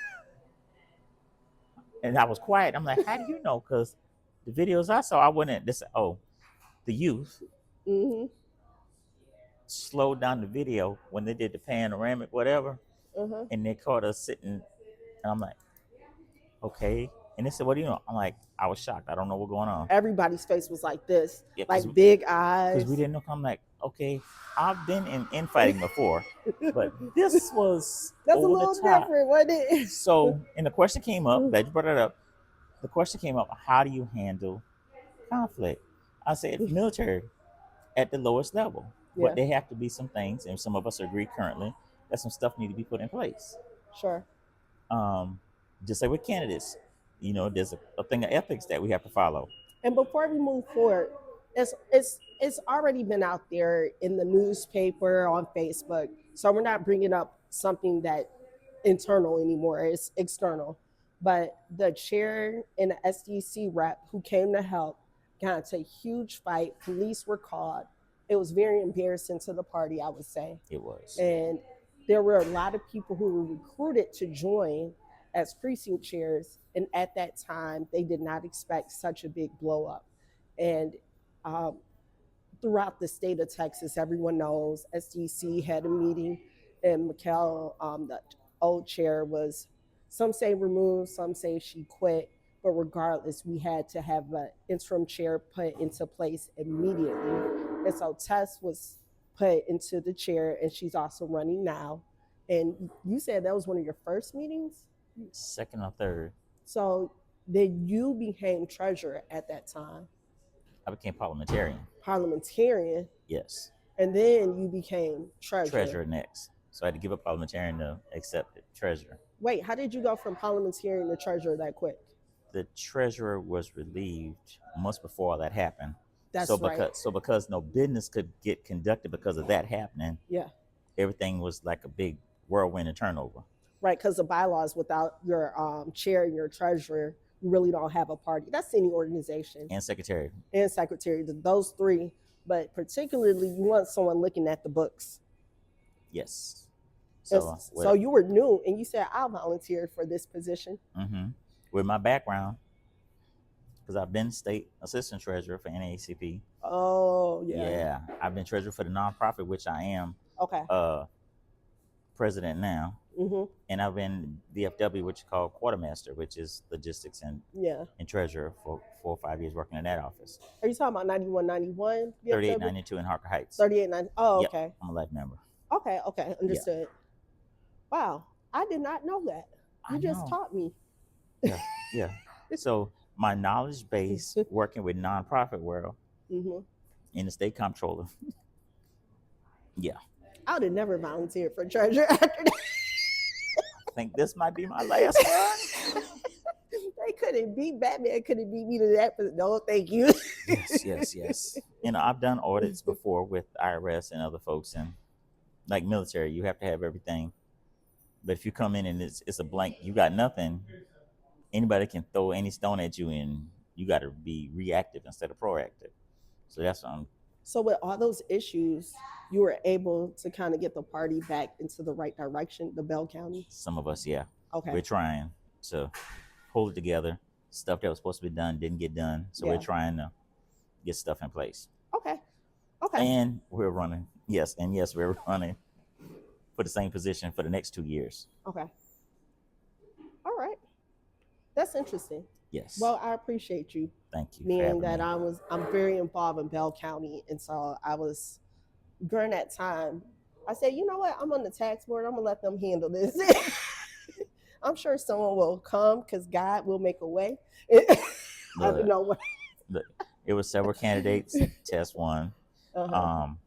and I was quiet. I'm like, how do you know? Because the videos I saw, I wouldn't. The youth Mm-hmm. slowed down the video when they did the panoramic, whatever, Uh-huh. and they caught us sitting, and I'm like, okay. And they said, what do you know? I'm like, I was shocked. I don't know what's going on. Everybody's face was like this, Yeah, like big eyes. Because we didn't know. I'm like, okay, I've been in infighting before, but this was That's a over little the top. different, wasn't it? So, and the question came up, glad you brought it up. The question came up, how do you handle conflict? I said, military at the lowest level. Yeah. But there have to be some things, and some of us agree currently, that some stuff need to be put in place. Sure. Just like with candidates, there's a thing of ethics that we have to follow. And before we move forward, it's already been out there in the newspaper, on Facebook. So we're not bringing up something that internal anymore. It's external. But the chair and the SDC rep who came to help got into a huge fight. Police were called. It was very embarrassing to the party, I would say. It was. And there were a lot of people who were recruited to join as precinct chairs. And at that time, they did not expect such a big blow up. And um, throughout the state of Texas, everyone knows SDC had a meeting, and Mikkel, the old chair, was, some say removed, some say she quit. But regardless, we had to have an interim chair put into place immediately. And so Tess was put into the chair, and she's also running now. And you said that was one of your first meetings? Second or third. So then you became treasurer at that time, I became parliamentarian. parliamentarian, Yes. and then you became treasurer. Treasurer next. So I had to give up parliamentarian to accept it. Treasurer. Wait, how did you go from parliamentarian to treasurer that quick? The treasurer was relieved months before all that happened. That's right. So because no business could get conducted because of that happening, Yeah, everything was like a big whirlwind of turnover. right, because the bylaws, without your chair and your treasurer, you really don't have a party. That's any organization. And secretary. And secretary, those three. But particularly, you want someone looking at the books. Yes. So you were new, and you said, I'll volunteer for this position. With my background, because I've been state assistant treasurer for NAACP. Oh, yeah. Yeah. I've been treasurer for the nonprofit, which I am. Okay. President now. Mm-hmm. And I've been DFW, which is called quartermaster, which is logistics and treasurer for 4 or 5 years working in that office. Are you talking about 9191? 3892 in Harker Heights. 3890. Oh, Yep, okay. I'm a life member. Okay, understood. Yeah. Wow, I did not know that. You just taught me. Yeah. So my knowledge base working with nonprofit world in the state comptroller. Yeah. I would have never volunteered for treasurer after that. I think this might be my last one. They couldn't beat Batman. Couldn't beat me to that. But no, thank you. Yes. I've done audits before with IRS and other folks, and like military, you have to have everything. But if you come in and it's a blank, you got nothing, anybody can throw any stone at you, and you got to be reactive instead of proactive. So that's what I'm. So with all those issues, you were able to kind of get the party back into the right direction, the Bell County? Some of us, yeah. Okay. We're trying to hold it together. Stuff that was supposed to be done didn't get done. So we're trying to get stuff in place. Okay. And we're running. Yes, we're running for the same position for the next 2 years. Okay. All right. That's interesting. Yes. Well, I appreciate you. Thank you. Meaning that I'm very involved in Bell County, and so I was, during that time, I said, you know what? I'm on the tax board. I'm gonna let them handle this. I'm sure someone will come because God will make a way. I don't know what. It was several candidates. Test one.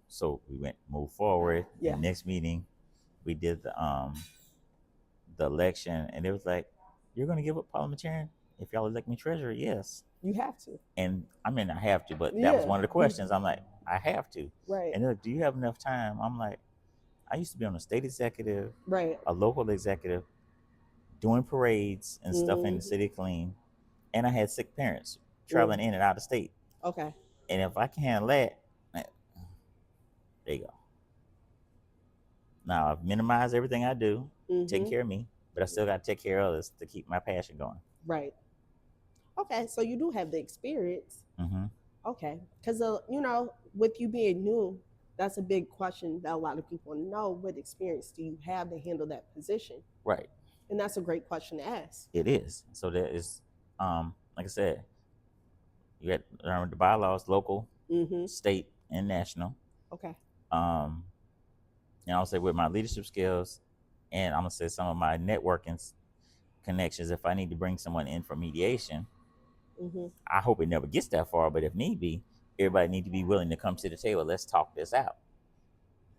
So we moved forward. Yeah. The next meeting, we did the election, and it was like, you're gonna give up parliamentarian if y'all elect me treasurer? Yes. You have to. And I mean, I have to, but that was one of the questions. I'm like, I have to. Right. And they're like, do you have enough time? I'm like, I used to be on a state executive, right, a local executive, doing parades and stuff in the city clean. And I had sick parents traveling in and out of state. Okay. And if I can handle that, man, there you go. Now I've minimized everything I do, taking care of me, but I still got to take care of others to keep my passion going. Right. Okay, so you do have the experience. Okay, because with you being new, that's a big question that a lot of people know. What experience do you have to handle that position? Right. And that's a great question to ask. It is. So there is, like I said, you got to learn the bylaws, local, state, and national. Okay. And I'll say with my leadership skills, and I'm gonna say some of my networking connections, if I need to bring someone in for mediation, I hope it never gets that far, but if need be, everybody need to be willing to come to the table. Let's talk this out.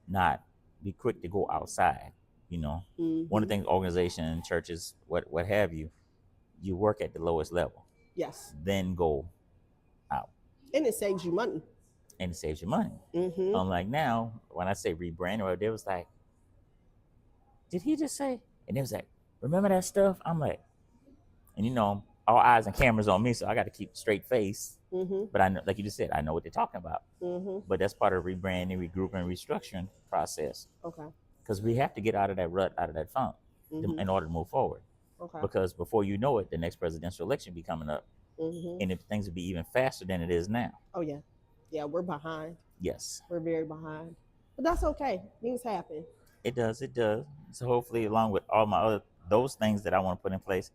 Not be quick to go outside. One of the things, organizations, churches, what have you, you work at the lowest level. Yes. Then go out. And it saves you money. Unlike now, when I say rebrand, they was like, did he just say? And it was like, remember that stuff? I'm like, and I all eyes and cameras on me, so I got to keep a straight face. Mm-hmm. But I know, like you just said, I know what they're talking about. Mm-hmm. But that's part of the rebranding, regrouping, restructuring process. Okay. Because we have to get out of that rut, out of that funk, in order to move forward. Okay. Because before you know it, the next presidential election be coming up, and if things will be even faster than it is now. Oh yeah, yeah, we're behind. Yes, we're very behind, but that's okay. Things happen. It does. It does. So hopefully, along with all my other those things that I want to put in place,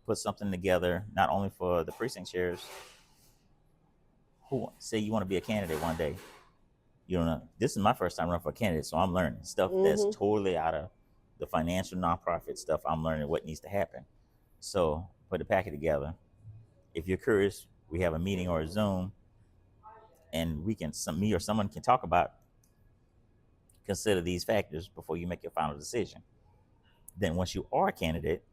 put something together not only for the precinct chairs who say you want to be a candidate one day. You don't know. This is my first time running for a candidate, so I'm learning stuff that's totally out of the financial nonprofit stuff. I'm learning what needs to happen. So put the packet together. If you're curious, we have a meeting or a Zoom, and me or someone can talk about. Consider these factors before you make your final decision. Then once you are a candidate,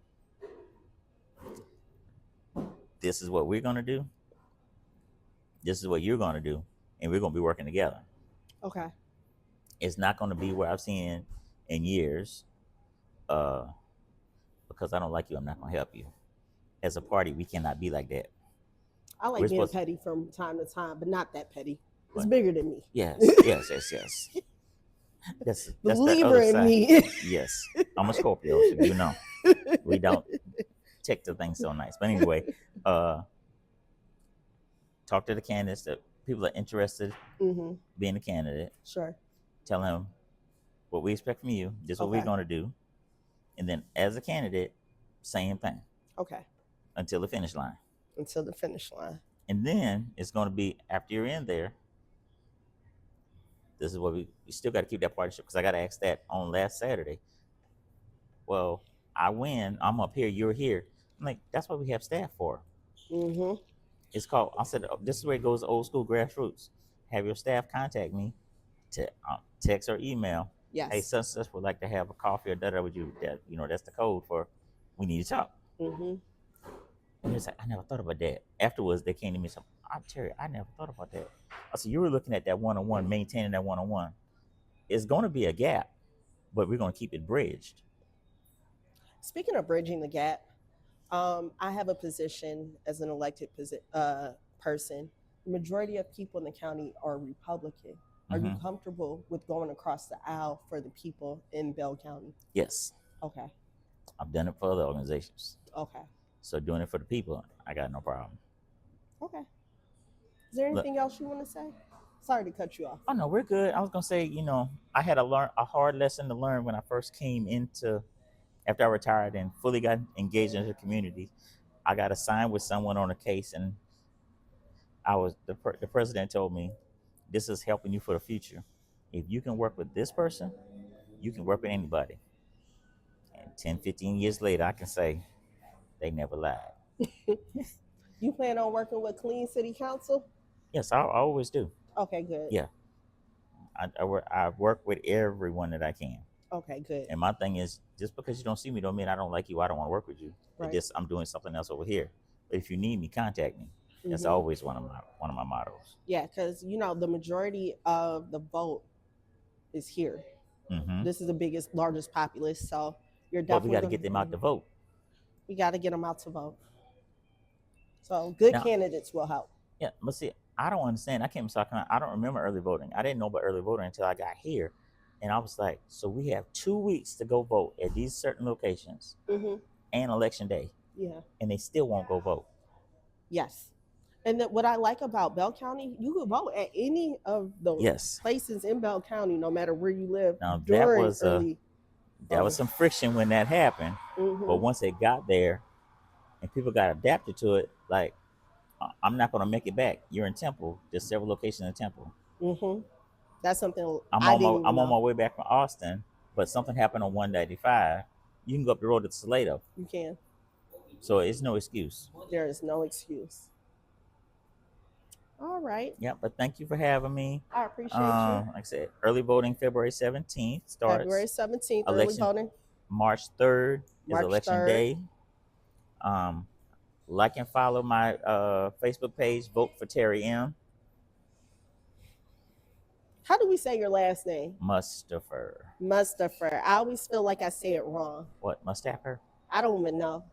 this is what we're going to do. This is what you're going to do. And we're going to be working together. Okay. It's not going to be where I've seen in years. Because I don't like you, I'm not going to help you. As a party, we cannot be like that. I like being petty from time to time, but not that petty. It's bigger than me. Yes. That's believer in me. Yes. I'm a Scorpio, so you know. We don't take the things so nice. But anyway, talk to the candidates that people are interested being a candidate. Sure. Tell them what we expect from you. This is what we're going to do. And then as a candidate, same thing. Okay. Until the finish line. Until the finish line. And then it's going to be after you're in there. This is what we still got to keep that partnership, because I got to ask that on last Saturday. Well, I win. I'm up here. You're here. I'm like, that's what we have staff for. It's called, I said, this is where it goes old school grassroots. Have your staff contact me to text or email. Yes. Hey, such would like to have a coffee or da with you. That, that's the code for we need to talk. And it's like, I never thought about that. Afterwards, they came to me and said, Terry, I never thought about that. I said, you were looking at that one-on-one, maintaining that one-on-one. It's going to be a gap, but we're going to keep it bridged. Speaking of bridging the gap, I have a position as an elected person. The majority of people in the county are Republican. Are you comfortable with going across the aisle for the people in Bell County? Yes. Okay. I've done it for other organizations. Okay. So doing it for the people, I got no problem. Okay. Is there anything else you want to say? Sorry to cut you off. Oh, no, we're good. I was going to say, I had a hard lesson to learn when I first came after I retired and fully got engaged in the community. I got assigned with someone on a case, and the president told me, this is helping you for the future. If you can work with this person, you can work with anybody. And 10, 15 years later, I can say they never lied. You plan on working with Clean City Council? Yes, I always do. Okay, good. Yeah. I work with everyone that I can. Okay, good. And my thing is, just because you don't see me don't mean I don't like you. I don't want to work with you. Right. I'm doing something else over here. But if you need me, contact me. That's always one of my mottos. Yeah, because the majority of the vote is here. This is the largest populace, so you're definitely. But we got to get them out to vote. We got to get them out to vote. So good candidates will help. Yeah, but see, I don't understand. I don't remember early voting. I didn't know about early voting until I got here, and I was like, so we have 2 weeks to go vote at these certain locations, and election day. Yeah, and they still won't go vote. Yes. And what I like about Bell County, you can vote at any of those places in Bell County, no matter where you live. Now that was some friction when that happened, but once it got there, and people got adapted to it, like I'm not going to make it back. You're in Temple. There's several locations in Temple. That's something I'm on my way back from Austin, but something happened on 195. You can go up the road to Salado. You can. So it's no excuse. There is no excuse. All right. Yeah, but thank you for having me. I appreciate you. Like I said, early voting February 17th starts. February 17th, early voting. March 3rd is election day. Like and follow my Facebook page, Vote for Terry M. How do we say your last name? Mustaphor. I always feel like I say it wrong. What, Mustaphor? I don't even know.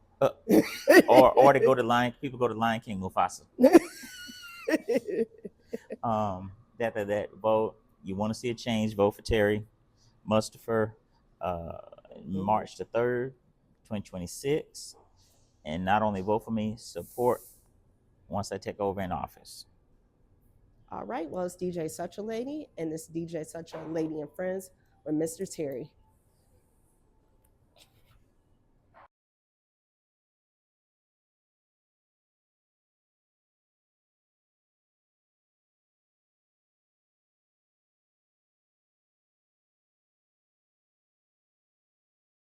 or to go to people go to Lion King Mufasa. That vote. You want to see a change? Vote for Terry Mustaphor, March the 3rd, 2026, and not only vote for me, support once I take over in office. All right. Well, it's DJ Such a Lady, and it's DJ Such a Lady and Friends with Mr. Terry.